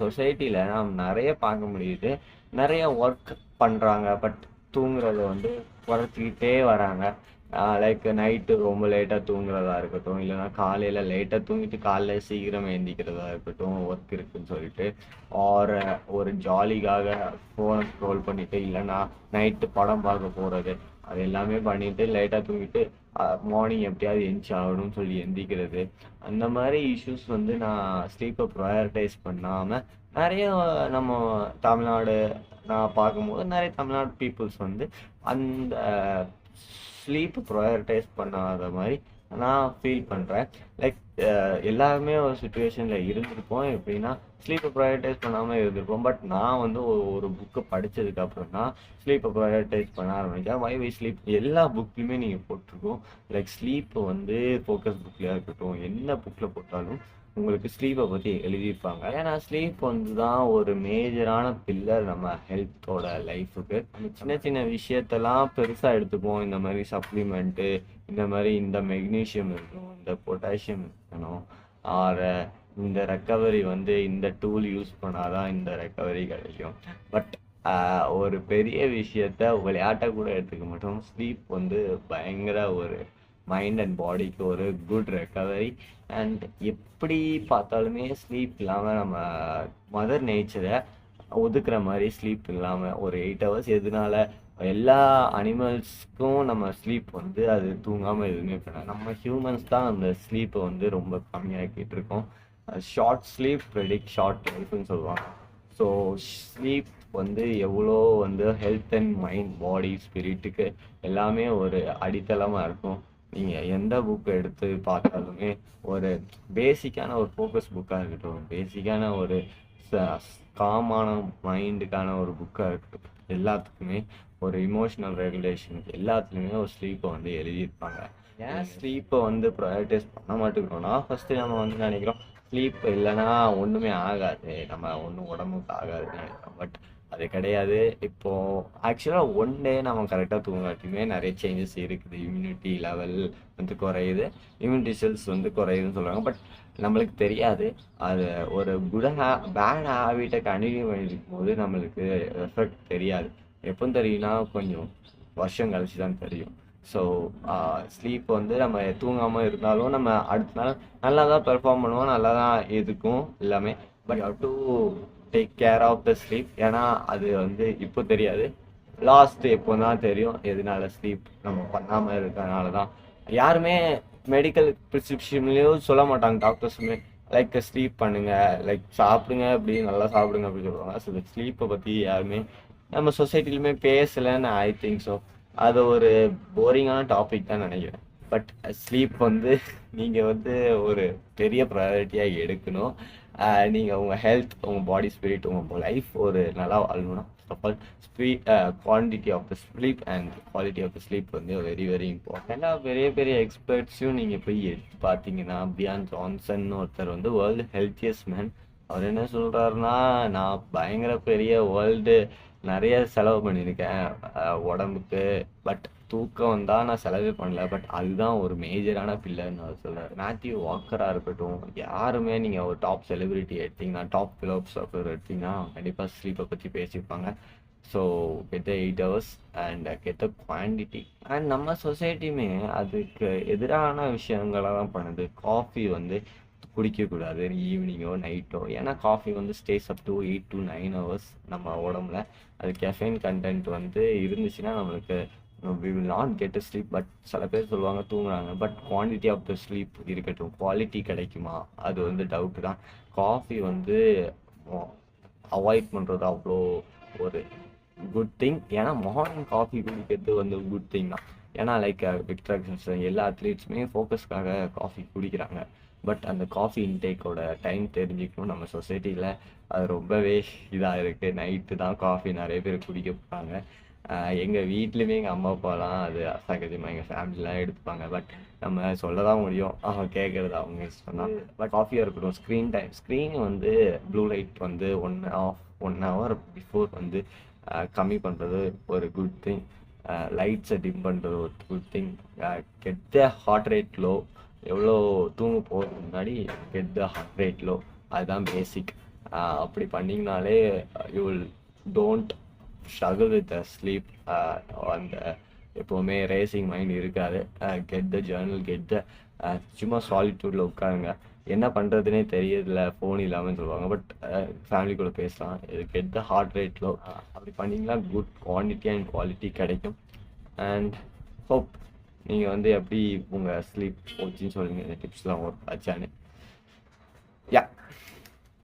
சொசைட்டில நாம் நிறைய பார்க்க முடியுது. நிறைய ஒர்க் பண்றாங்க. பட் தூங்குறத வந்து குறைச்சிக்கிட்டே வராங்க. லைக் நைட்டு ரொம்ப லேட்டா தூங்குறதா இருக்கட்டும், இல்லைன்னா காலையில லேட்டா தூங்கிட்டு காலைல சீக்கிரம் எந்திக்கிறதா இருக்கட்டும், ஒர்க் இருக்குன்னு சொல்லிட்டு, ஆர் ஒரு ஜாலிக்காக ஃபோனை ஸ்க்ரோல் பண்ணிட்டு, இல்லைன்னா நைட்டு படம் பார்க்க போறது, அது எல்லாமே பண்ணிட்டு லேட்டா தூங்கிட்டு மார்னிங் எப்படியாவது எந்திச்சு ஆகணும்னு சொல்லி எந்திக்கிறது. அந்த மாதிரி இஷ்யூஸ் வந்து நான் ஸ்லீப்பை ப்ரையாரிட்டைஸ் பண்ணாமல் நிறைய நம்ம தமிழ்நாடு நான் பார்க்கும்போது நிறைய தமிழ்நாடு பீப்புள்ஸ் வந்து அந்த ஸ்லீப் ப்ரையாரிட்டைஸ் பண்ணாத மாதிரி நான் ஃபீல் பண்ணுறேன். லைக் எல்லாருமே ஒரு சுச்சுவேஷனில் இருந்திருப்போம். எப்படின்னா ஸ்லீப்பை ப்ரையாரிட்டைஸ் பண்ணாமல் இருந்திருப்போம். பட் நான் வந்து ஒரு புக்கை படித்ததுக்கு அப்புறம் தான் ஸ்லீப்பை ப்ரையாரிட்டைஸ் பண்ண ஆரம்பித்தேன். வை வை ஸ்லீப் எல்லா புக்லையுமே நீங்கள் போட்டிருக்கோம். லைக் ஸ்லீப்பை வந்து ஃபோக்கஸ் புக்லையாக இருக்கட்டும், என்ன புக்கில் போட்டாலும் உங்களுக்கு ஸ்லீப்பை பற்றி எழுதியிருப்பாங்க. ஏன்னா ஸ்லீப் வந்து தான் ஒரு மேஜரான பில்லர் நம்ம ஹெல்த்தோட லைஃபுக்கு. சின்ன சின்ன விஷயத்தெல்லாம் பெருசாக எடுத்துப்போம். இந்த மாதிரி சப்ளிமெண்ட்டு, இந்த மாதிரி இந்த மெக்னீஷியம் இருக்கணும், இந்த பொட்டாசியம் இருக்கணும், ஆர் இந்த ரெக்கவரி வந்து இந்த டூல் யூஸ் பண்ணாதான் இந்த ரெக்கவரி கிடைக்கும். பட் ஒரு பெரிய விஷயத்த விளையாட்ட கூட எடுத்துக்க மாட்டோம். ஸ்லீப் வந்து பயங்கர ஒரு மைண்ட் அண்ட் பாடிக்கு ஒரு குட் ரெக்கவரி. அண்ட் எப்படி பார்த்தாலுமே ஸ்லீப் இல்லாமல் நம்ம மதர் நேச்சரை ஒதுக்குற மாதிரி ஸ்லீப் இல்லாமல் ஒரு 8 ஹவர்ஸ் எதனால எல்லா அனிமல்ஸ்க்கும் நம்ம ஸ்லீப் வந்து அது தூங்காமல் எதுவுமே பண்ணாது. நம்ம ஹியூமன்ஸ் தான் அந்த ஸ்லீப்பை வந்து ரொம்ப கம்மியாக்கிட்டு இருக்கோம். ஷார்ட் ஸ்லீப் ப்ரெடிக்ட் ஷார்ட் லைஃப்னு சொல்லுவாங்க. ஸோ ஸ்லீப் வந்து எவ்வளோ வந்து ஹெல்த் அண்ட் மைண்ட் பாடி ஸ்பிரிட்டுக்கு எல்லாமே ஒரு அடித்தளமாக இருக்கும். நீங்கள் எந்த புக்கை எடுத்து பார்த்தாலுமே ஒரு பேசிக்கான ஒரு ஃபோக்கஸ் புக்காக இருக்கட்டும், பேசிக்கான ஒரு காமான மைண்டுக்கான ஒரு புக்காக இருக்கட்டும், எல்லாத்துக்குமே ஒரு இமோஷனல் ரெகுலேஷனுக்கு எல்லாத்துலேயுமே ஒரு ஸ்லீப்பை வந்து எழுதியிருப்பாங்க. ஏன் ஸ்லீப்பை வந்து ப்ரையாரிட்டைஸ் பண்ண மாட்டேங்கிறோம்னா, ஃபஸ்ட்டு நம்ம வந்து நினைக்கிறோம் ஸ்லீப் இல்லைன்னா ஒன்றுமே ஆகாது, நம்ம ஒன்றும் உடம்புக்கு ஆகாதுன்னு நினைக்கிறோம். பட் அது கிடையாது. இப்போது ஆக்சுவலாக ஒன் டே நம்ம கரெக்டாக தூங்காட்டியுமே நிறைய சேஞ்சஸ் இருக்குது. இம்யூனிட்டி லெவல் வந்து குறையுது, இம்யூனிட்டி செல்ஸ் வந்து குறையுதுன்னு சொல்கிறாங்க. பட் நம்மளுக்கு தெரியாது. அது ஒரு பேட் ஹேபிட்டை கண்டினியூ பண்ணியிருக்கும் போது நம்மளுக்கு எஃபெக்ட் தெரியாது. எப்போ தெரியும்னா கொஞ்சம் வருஷம் கழிச்சு தான் தெரியும். ஸோ ஸ்லீப் வந்து நம்ம தூங்காமல் இருந்தாலும் நம்ம அடுத்த நாள் நல்லா தான் பெர்ஃபார்ம் பண்ணுவோம், நல்லா தான் இருக்கும் எல்லாமே. But how to take care of the sleep. ஏன்னா அது வந்து இப்போ தெரியாது, லாஸ்ட் எப்போ தான் தெரியும். எதனால ஸ்லீப் நம்ம பண்ணாமல் இருக்கிறதுனால தான். யாருமே மெடிக்கல் ப்ரிஸ்கிரிப்ஷன்லேயும் சொல்ல மாட்டாங்க டாக்டர்ஸுமே, லைக் ஸ்லீப் பண்ணுங்க, லைக் சாப்பிடுங்க, அப்படி நல்லா சாப்பிடுங்க அப்படின்னு சொல்லுவாங்க. ஸோ ஸ்லீப்பை பற்றி யாருமே நம்ம சொசைட்டிலுமே பேசலைன்னு ஐ திங்க் ஸோ. அது ஒரு போரிங்கான டாபிக் தான் நினைக்கிறேன். பட் ஸ்லீப் வந்து நீங்கள் வந்து ஒரு பெரிய ப்ரையாரிட்டியாக எடுக்கணும். நீங்கள் உங்கள் ஹெல்த், உங்கள் பாடி ஸ்பிரிட், உங்கள் லைஃப் ஒரு நல்லா வாழணும்னா quantity of the sleep and quality of the sleep வந்து வெரி வெரி இம்பார்ட்டன்ட். எல்லா பெரிய பெரிய எக்ஸ்பர்ட்ஸையும் நீங்கள் போய் எடுத்து பார்த்தீங்கன்னா, பியான் ஜான்சன் ஒருத்தர் வந்து வேர்ல்டு ஹெல்த்தியஸ்ட் மேன். அவர் என்ன சொல்கிறாருன்னா, நான் பயங்கர பெரிய வேர்ல்டு நிறைய செலவு பண்ணியிருக்கேன் உடம்புக்கு, பட் தூக்கம் வந்தால் நான் செலவே பண்ணல, பட் அதுதான் ஒரு மேஜரான பில்லர்னு அவர் சொல்கிறார். மேத்யூ வாக்கராக இருக்கட்டும், யாருமே நீங்கள் ஒரு டாப் செலிபிரிட்டி எடுத்தீங்கன்னா, டாப் ஃபிலோசஃபர் எடுத்தீங்கன்னா கண்டிப்பாக ஸ்லீப்பை பற்றி பேசியிருப்பாங்க. ஸோ கெட்ட 8 ஹவர்ஸ் அண்ட் கெட்ட குவான்டிட்டி. அண்ட் நம்ம சொசைட்டியுமே அதுக்கு எதிரான விஷயங்களை தான் பண்ணுது. காஃபி வந்து குடிக்கக்கூடாது ஈவினிங்கோ நைட்டோ. ஏன்னா காஃபி வந்து stays up to 8 to 9 hours நம்ம உடம்புல. அது கெஃபைன் கண்டென்ட் வந்து இருந்துச்சுன்னா நம்மளுக்கு we will not get sleep. But சில பேர் சொல்லுவாங்க தூங்குறாங்க, but quantity of the sleep இருக்கட்டும், குவாலிட்டி கிடைக்குமா அது வந்து டவுட்டு தான். காஃபி வந்து அவாய்ட் பண்ணுறது அவ்வளோ ஒரு குட் திங். ஏன்னா மார்னிங் காஃபி குடிக்கிறது வந்து குட் திங் தான். ஏன்னா லைக் விக்டர் எல்லா அத்லீட்ஸுமே ஃபோக்கஸ்க்காக காஃபி குடிக்கிறாங்க. பட் அந்த காஃபி இன்டேக்கோட டைம் தெரிஞ்சுக்கணும். நம்ம சொசைட்டியில் அது ரொம்பவே இதாக இருக்குது. நைட்டு தான் காஃபி நிறைய பேர் குடிக்க போகிறாங்க. எங்கள் வீட்லேயுமே எங்கள் அம்மா அப்பாலாம் அது அசகஜமாக எங்கள் ஃபேமிலிலாம் எடுத்துப்பாங்க. பட் நம்ம சொல்ல தான் முடியும், அவங்க கேட்குறது அவங்க இஷ்டம் தான். பட் காஃபியாக இருக்கட்டும், ஸ்க்ரீன் டைம், ஸ்க்ரீன் வந்து ப்ளூ லைட் வந்து 1 hour பிஃபோர் வந்து கம்மி பண்ணுறது ஒரு குட் திங். லைட்ஸை டிம் பண்ணுறது ஒரு good thing. Get the heart rate low. எவ்வளோ தூங்க போகிறதுக்கு முன்னாடி get the heart rate low, அதுதான் பேசிக். அப்படி பண்ணிங்கனாலே you will don't struggle with sleep. அந்த எப்போவுமே ரேசிங் மைண்ட் இருக்காது. Get the journal, get the சும்மா சாலிட்யூடில் உட்காருங்க. என்ன பண்ணுறதுனே தெரியல ஃபோன் இல்லாமல் சொல்லுவாங்க, பட் ஃபேமிலி கூட பேசலாம். இது get the heart rate low. அப்படி பண்ணிங்கன்னா குட் குவான்டிட்டி அண்ட் குவாலிட்டி கிடைக்கும். அண்ட் ஹோப் நீங்கள் வந்து எப்படி உங்கள் ஸ்லீப் போச்சுன்னு சொல்லுங்கள், இந்த டிப்ஸ்லாம் ஒர்க் ஆச்சான்னு.